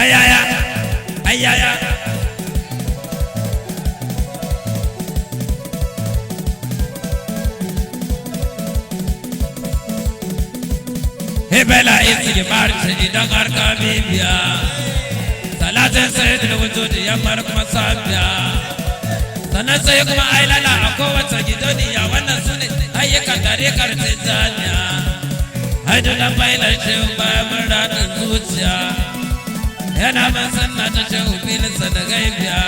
ayaya ayaya hebela isi marche idan har ka bibiya salatin sayyidul wujud ya markuma sabiya sannan sai kuma ailala a kowace gidoniya wannan sune ayyukan dare kartin jami'a haidu da bailar shehu bayan murdanin zuciya yana ban sanna ta shehu filinsa da gaibiya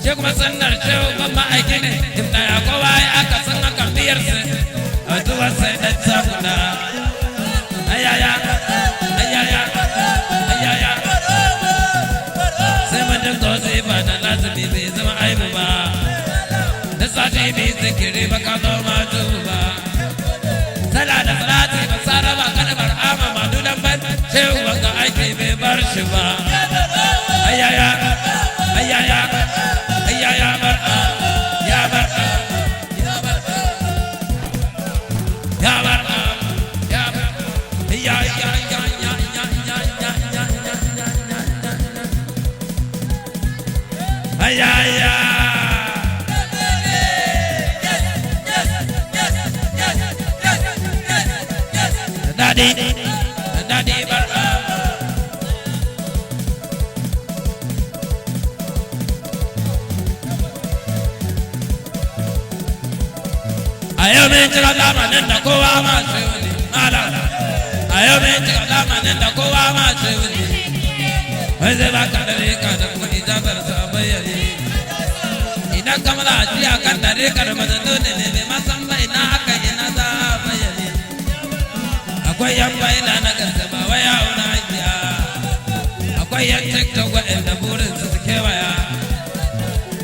shi kuma sannar shehu ban ma'aiki ne imna ya kowa ya aka san akan biyarsa a tuwar sai dan cakuda ayaya ayaya ayaya sai mun dinga wasu ba da lazumi bai zama aibu ba da sati bai zikiri ba ka zo ma ba sala da salati ba sara ba kada bar ama ma dudan ban shehu wanga aiki bai bar shi ba ayaya ayaya ayaya bar ya bar ya bar ya bar ya bar ya ya ya ya ya ya ya ayaya Daddy bar ayo me jira zamanin da kowa ma sai wani ala ayo me jira zamanin da kowa ma sai wani wai zai baka dare ka da kuma ijabar sa bayyane idan kamar a jiya kan dare ka da madadone ne mai masan bai na aka yi na za bayyane akwai yan bayyana na gasa ba waya una hajiya akwai yan tiktok waɗanda burin su kewaya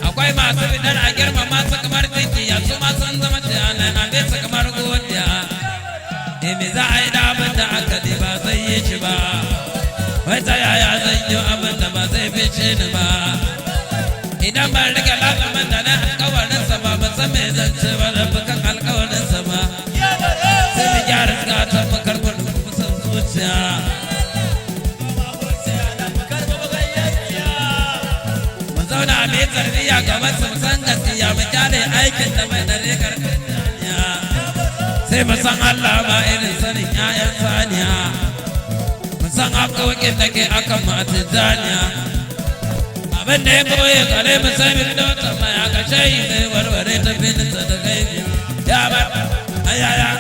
akwai masu bidar a girma masu kamar tinkiya su ma sun zama tiyanai a bisa kamar godiya me za a yi da abin da aka ne ba zai yi shi ba wai ta yaya zan yi abin da ba zai fice ni ba idan ban rike lazumin da na alkawarinsa ba ba san me zan ce ba da bukan alkawarinsa ba sai mu gyara zukatan mu karɓar kusan zuciya mu zauna mai tarbiyya gaban su san gaskiya mu kyale aikin da mai dare sai mu san Allah ba irin sanin 'ya'yan saniya mu san haƙoƙin da ke akan mata zaniya abin da ya koye kare musamman da wata mai aka shayi ne warware ta filinsa da kai ya bar ayaya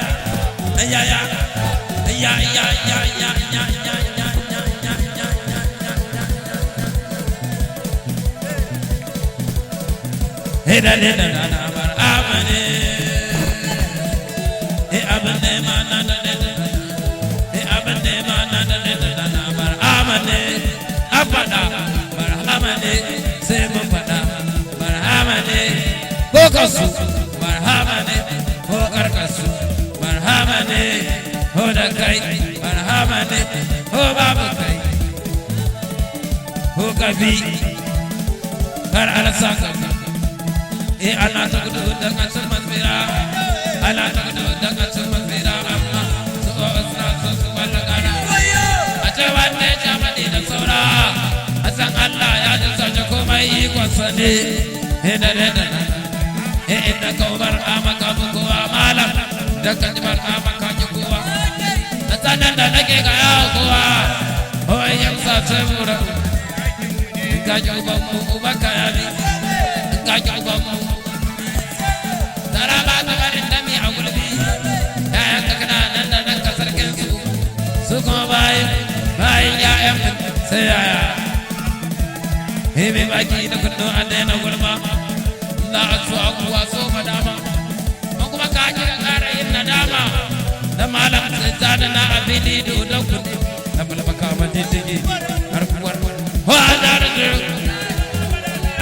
ayaya Kar ala saka ana ta gudu dengan semat merah ana ta gudu dengan semat merah amma so asra so wala kana ace wanne jamani da saura asan Allah ya ji sace komai ikon sane heda inda kawbar amaka bukuwa malam da kanjibar amaka bukuwa sanan da nake ga yawa hoy yamsa tsura Gajah bambu ubakayani, gajah bambu. Daraba tagarin dami agulbi, yang terkena nanda dan kasarkan suku. Suku baik ya em saya. Hemi bagi nak kena ada nak gulma, nak asu madama. Aku makanya ngarain nadama, namalam sejada na abidi duduk. Nampal makaman tinggi, harpuan.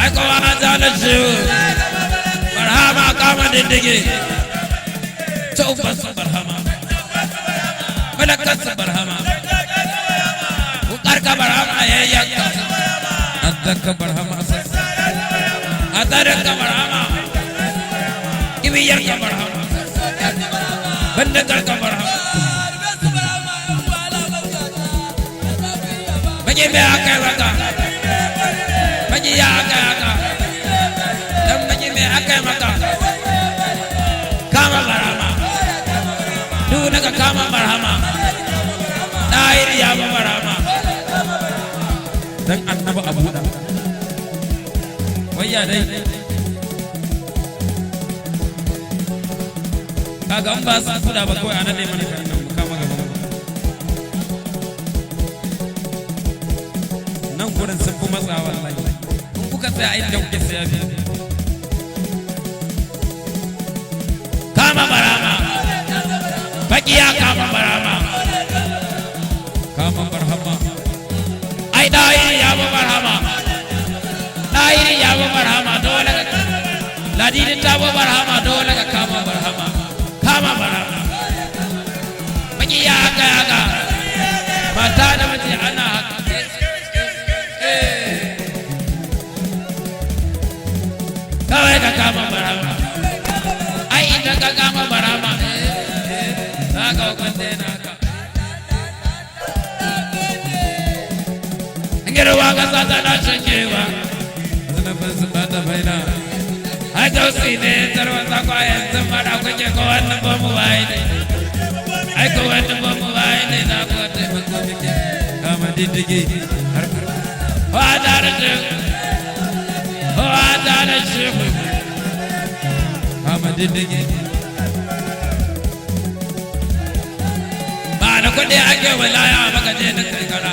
Aku ada sih, berhama kamu dinding, coba berhama, melekat berhama, ukar berhama ya ada berhama, ada berhama, kibiyar berhama, bendekar berhama, bagi mereka bagi ya dan bagi mereka maka kama barama dulu naga kama barama dair ya barama dan annabi abu da waya dai kaga an ba su da ba kawai anan ne mana kama gaba nan gurin sun fi matsawa wallahi kuka tsaya inda kuke tsaya kama barama bakiya kama barama ai dai ya barama dole ladini ta barama dole ka kama barama bakiya ka mata da mace ana kawai ka kama barama ai idan ka kama barama za ka kwante naka girwa ka sata na shankewa zanafin su bata baina ai gausi ne tarwata kwayan sun fada kuke ko wannan bamu waye ne ai ko wannan bamu waye ne na ko taimako muke kama diddige har wa darajin da shehu Ahmad diddige ba da kudi ake wilaya maka je da kai kara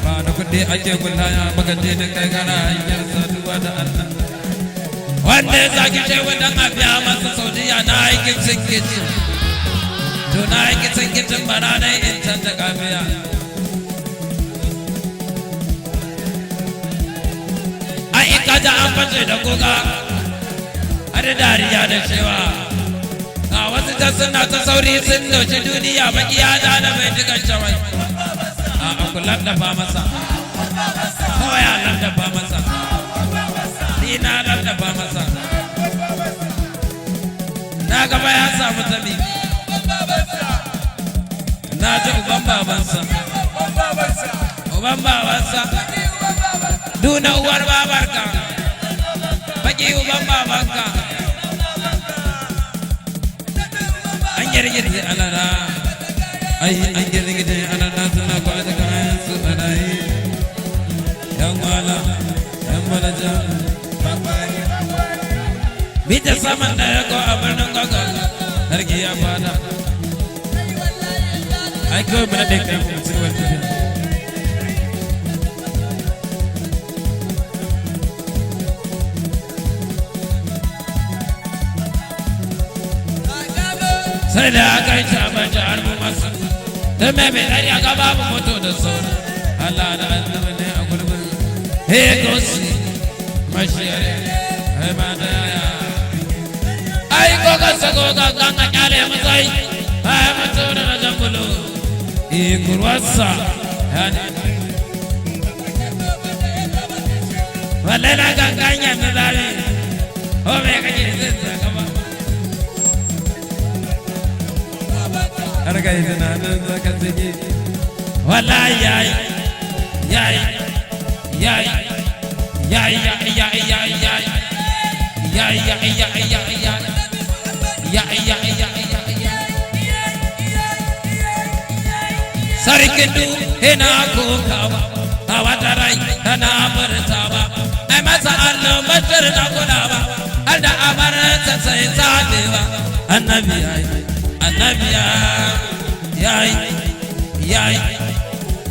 ba da kudi ake wilaya maka je da kai kara hanyar saduwa da Allah wanda ya zaki shehu dan a biya masa Saudiya na aikin sinkici to na aikin sinkicin bara na in canza kafiya kaja an fashe da kuka har dariya da cewa ga wasu ta suna ta sauri sun dauki duniya makiya da mai digan shawai a kullum dafa masa kawai a nan dafa masa ni na nan dafa masa na gaba ya samu tabi na ji uban babansa duna uwar babarka baki uban babanka an girgirgi alara ai an gida ana nasana kwada kayan su anayi yan wala yan balaja bita saman da ya ko a birnin gaga harki ya fada ai kawai mana da kai su wani tafiya sai da aka yi shaban jihar mu masu da mai mai ɗari aka babu moto da sauran Allah da annabi ne a gulbin he gosi mashiyar ai ma da yaya ai gogansa gogan kan a kyale musai ai mutu da na jambulo kurwarsa wallahi na gangan yanzu zare o mai kake zai zaka ba har ga yi tunanin zaka zage wallahi yayi yayi yayi yayi yayi yayi yayi yayi yayi yayi sarkin du ina kokawa a wata rai tana murtawa ai masa Allah bashir da kulawa har da amarta sai sadewa annabi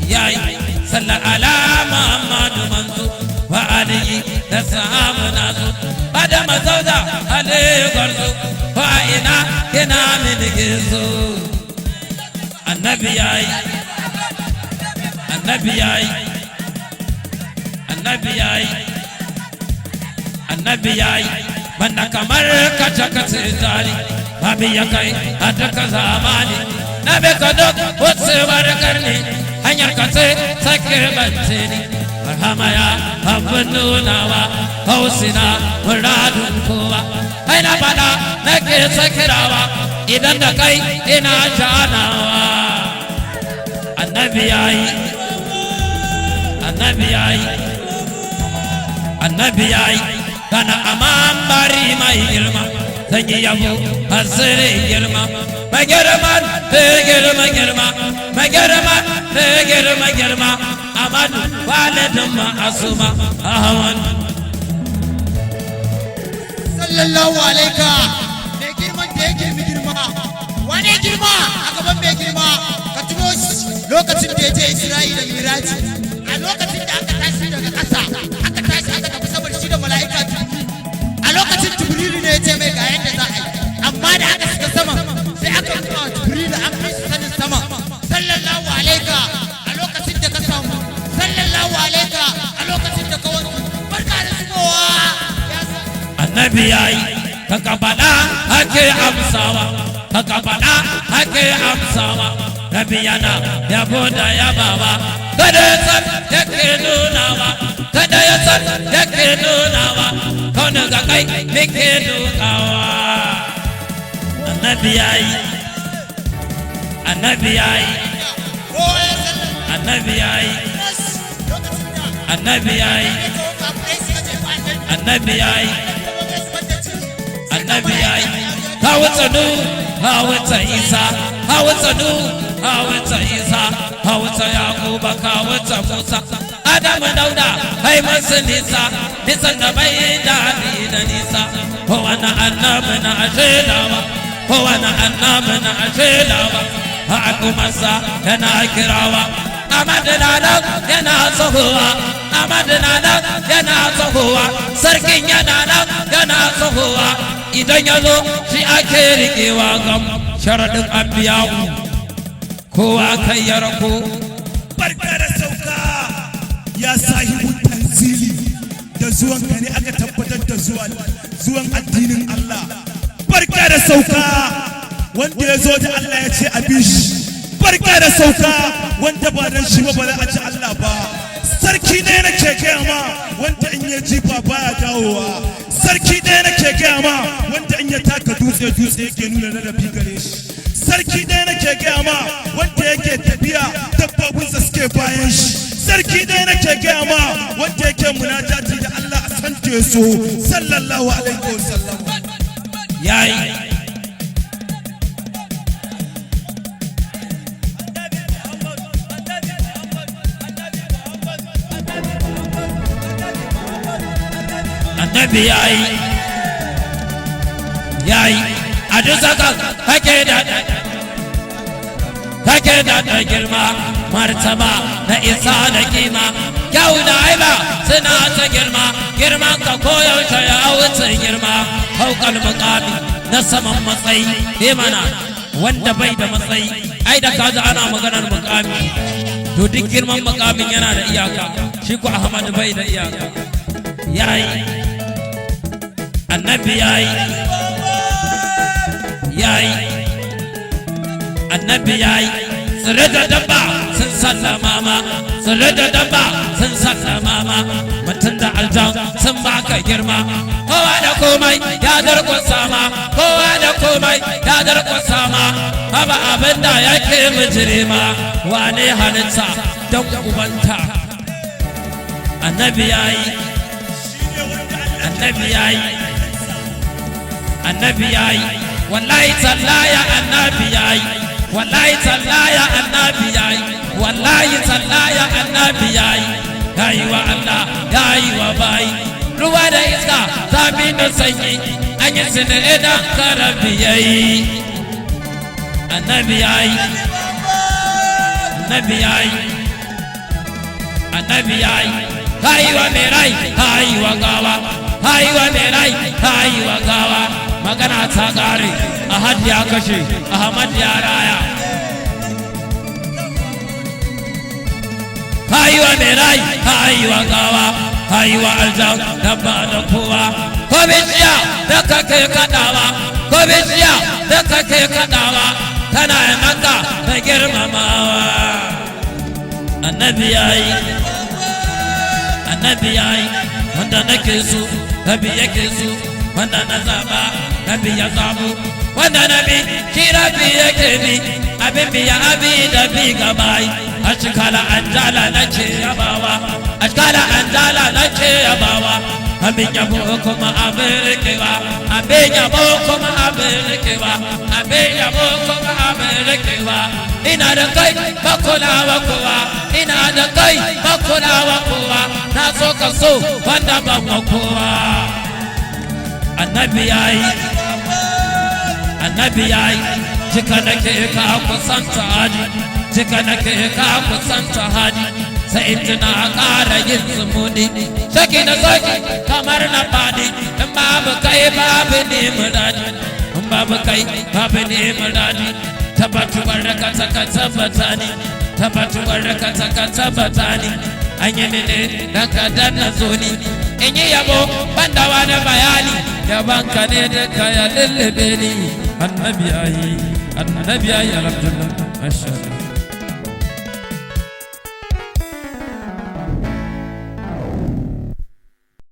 yayi sallar ala muhammadu manzo wa alihi da sahabu nazo adama zauda alayhi gwarzo wa ina min gizo annabi yayi banda kamar kace kace tari babu ya kai a duka zamani na be ka duk wasu barkarni hanyar kace sake bance ni marhama ya abin nunawa hausina muradun kowa ai na fada nake sakirawa idan da kai ina shanawa annabi yayi kana aman bari mai girma zan yi yabo hasiri girma mai girma amadu walidin ma'asuma ahwan sallallahu alaika mai girman da ya girmi girma wane girma a gaban mai girma ka tuno lokacin da ya je Isra'ila miraji a lokacin da aka tashi daga ƙasa aka tafi saman shi da mala'ika a lokacin Jibrilu ne ya ce mai ga yadda za a yi amma da aka shiga sama sai aka nuna wa Jibrilu an fi shi sanin sama sallallahu alaika a lokacin da ka samu sallallahu alaika a lokacin da ka wanzu barka da zubowa annabi yayi ka faɗa ake amsawa ake amsawa rabi yana yabo da yabawa kada ya san yake nunawa kaunin ga kai nake dukawa annabi yayi hawata isa hawata yakuba hawata musa adamu dauda hai masu nisan da bai daɗi da nisa kowane annabi na ashelawa hakumarsa yana kirawa amadina nan yana tsohowa sarkin yana nan yana tsohowa idan ya zo shi ake riƙewa gam sharaɗin anbiya'u kowa kai ya rako barka da sauka ya sahibun tanzili da zuwan ka ne aka tabbatar da zuwan addinin Allah barka da sauka wanda ya zo da Allah ya ce abishi barka da sauka wanda ba dan shi ba za a ci Allah ba sarki ɗaya nake gaya ma wanda in ya jifa baya dawowa sarki ɗaya nake gaya ma wanda in ya taka dutse yake nuna ladabi gare shi sarki ɗaya nake gaya ma wanda yake tafiya dabbobinsa suke bayan shi sarki ɗaya nake gaya ma wanda yake munajati da Allah a san so sallallahu alaihi wasallam yayi annabi yayi a duk sakan kake da girma martaba na isa da kima kyau da aiba suna ta girman ka koyaushe ya wuce girma haukal mukami na saman matsayi mana wanda bai da matsayi ai da kaji ana maganar mukami to duk girman mukamin yana da iyaka shi ko Ahmad bai da iyaka yayi annabi yayi annabi yayi tsire da dabba sun sallama ma tsire da dabba sun sallama ma mutum da aljan sun baka girma kowa da komai ya darƙusa ma kowa da komai ya darƙusa ma haba abin da yake bijire ma wane halitta don ubanta annabi yayi wallahi tallaya annabi yayi wallahi tallaya annabi yayi wallahi tallaya annabi yayi wa Allah yayi wa bai ruwa da iska zafi da sanyi an yi sinin idan karabi yayi annabi yayi wa mai rai wa gawa wa mai rai wa gawa magana ta kare Ahad ya kashe Ahmad ya raya wa mai rai wa gawa wa aljan dabba da kowa ko bishiya da kake kadawa ko bishiya da kake kadawa tana maka da girmamawa annabi yayi wanda nake so nabi yake so wanda na zaba nabi ya zabu wanda nabi shi rabi yake bi abin biya abi da bi gabai ashkala anjala nake yabawa ashkala anjala nake yabawa abin yabo kuma abin rikewa abin yabo kuma abin rikewa abin yabo kuma abin rikewa ina da kai bakulawa kowa ina da kai bakulawa kowa na so ka so wanda ban kowa annabi yayi jika nake ka kusanta hadi jika nake ka kusanta hadi sai tuna ƙara yin zumuni saki da soki kamar na fadi in babu kai babu ne muradi in babu kai babu ne muradi tabbatuwar ka tabbata ni tabbatuwar ka tabbata ni an yi mini dan ka danna zo ni in yi yabo banda wani bayani yaban ka ne da ka ya lullube ni annabi yayi Abdullah masha Allah